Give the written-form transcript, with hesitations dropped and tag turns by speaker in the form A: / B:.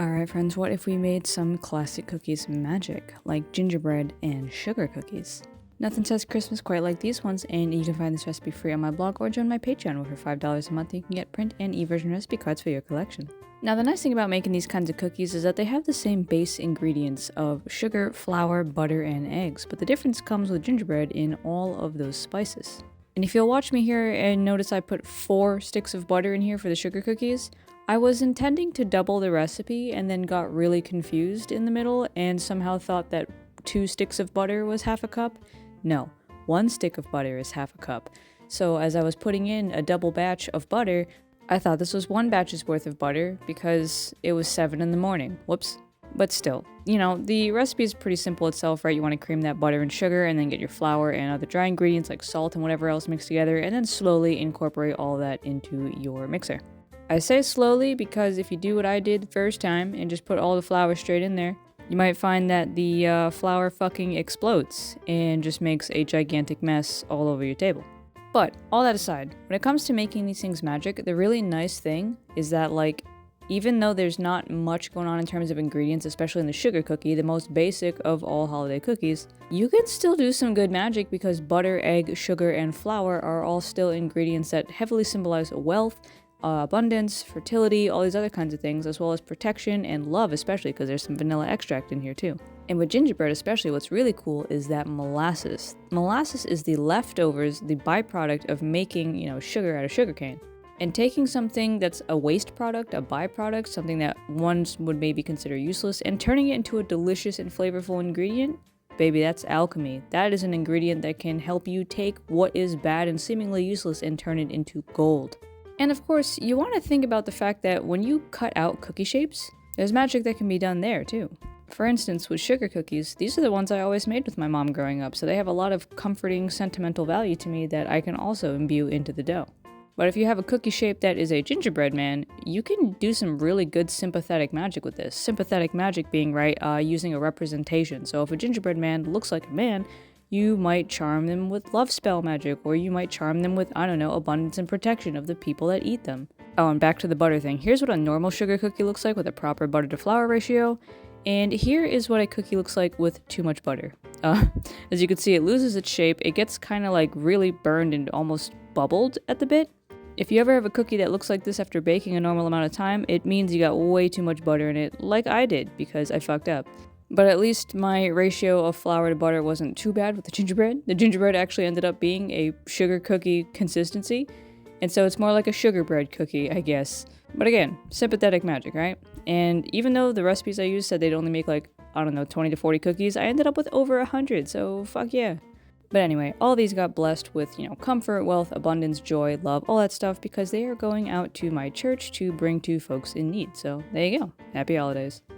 A: Alright friends, what if we made some classic cookies magic, like gingerbread and sugar cookies? Nothing says Christmas quite like these ones, and you can find this recipe free on my blog or join my Patreon, where for $5 a month you can get print and e-version recipe cards for your collection. Now the nice thing about making these kinds of cookies is that they have the same base ingredients of sugar, flour, butter, and eggs, but the difference comes with gingerbread in all of those spices. And if you'll watch me here and notice I put 4 sticks of butter in here for the sugar cookies, I was intending to double the recipe and then got really confused in the middle and somehow thought that 2 sticks of butter was half a cup. No, 1 stick of butter is half a cup. So as I was putting in a double batch of butter, I thought this was 1 batch's worth of butter because it was 7 in the morning. Whoops. But still, the recipe is pretty simple itself, right? You want to cream that butter and sugar and then get your flour and other dry ingredients like salt and whatever else mixed together and then slowly incorporate all that into your mixer. I say slowly because if you do what I did the first time and just put all the flour straight in there, you might find that the flour fucking explodes and just makes a gigantic mess all over your table. But all that aside, when it comes to making these things magic, the really nice thing is that even though there's not much going on in terms of ingredients, especially in the sugar cookie, the most basic of all holiday cookies, you can still do some good magic because butter, egg, sugar, and flour are all still ingredients that heavily symbolize wealth, abundance, fertility, all these other kinds of things, as well as protection and love, especially because there's some vanilla extract in here too. And with gingerbread especially, what's really cool is that molasses. Molasses is the leftovers, the byproduct of making, sugar out of sugarcane. And taking something that's a waste product, a byproduct, something that once would maybe consider useless, and turning it into a delicious and flavorful ingredient, baby, that's alchemy. That is an ingredient that can help you take what is bad and seemingly useless and turn it into gold. And of course, you want to think about the fact that when you cut out cookie shapes, there's magic that can be done there too. For instance, with sugar cookies, these are the ones I always made with my mom growing up, so they have a lot of comforting, sentimental value to me that I can also imbue into the dough. But if you have a cookie shape that is a gingerbread man, you can do some really good sympathetic magic with this. Sympathetic magic being, using a representation. So if a gingerbread man looks like a man, you might charm them with love spell magic, or you might charm them with, abundance and protection of the people that eat them. Oh, and back to the butter thing. Here's what a normal sugar cookie looks like with a proper butter to flour ratio, and here is what a cookie looks like with too much butter. As you can see, it loses its shape, it gets kind of really burned and almost bubbled at the bit. If you ever have a cookie that looks like this after baking a normal amount of time, it means you got way too much butter in it, like I did, because I fucked up. But at least my ratio of flour to butter wasn't too bad with the gingerbread. The gingerbread actually ended up being a sugar cookie consistency, and so it's more like a sugar bread cookie, I guess. But again, sympathetic magic, right? And even though the recipes I used said they'd only make 20 to 40 cookies, I ended up with over 100, so fuck yeah. But anyway, all these got blessed with, comfort, wealth, abundance, joy, love, all that stuff, because they are going out to my church to bring to folks in need. So there you go. Happy holidays.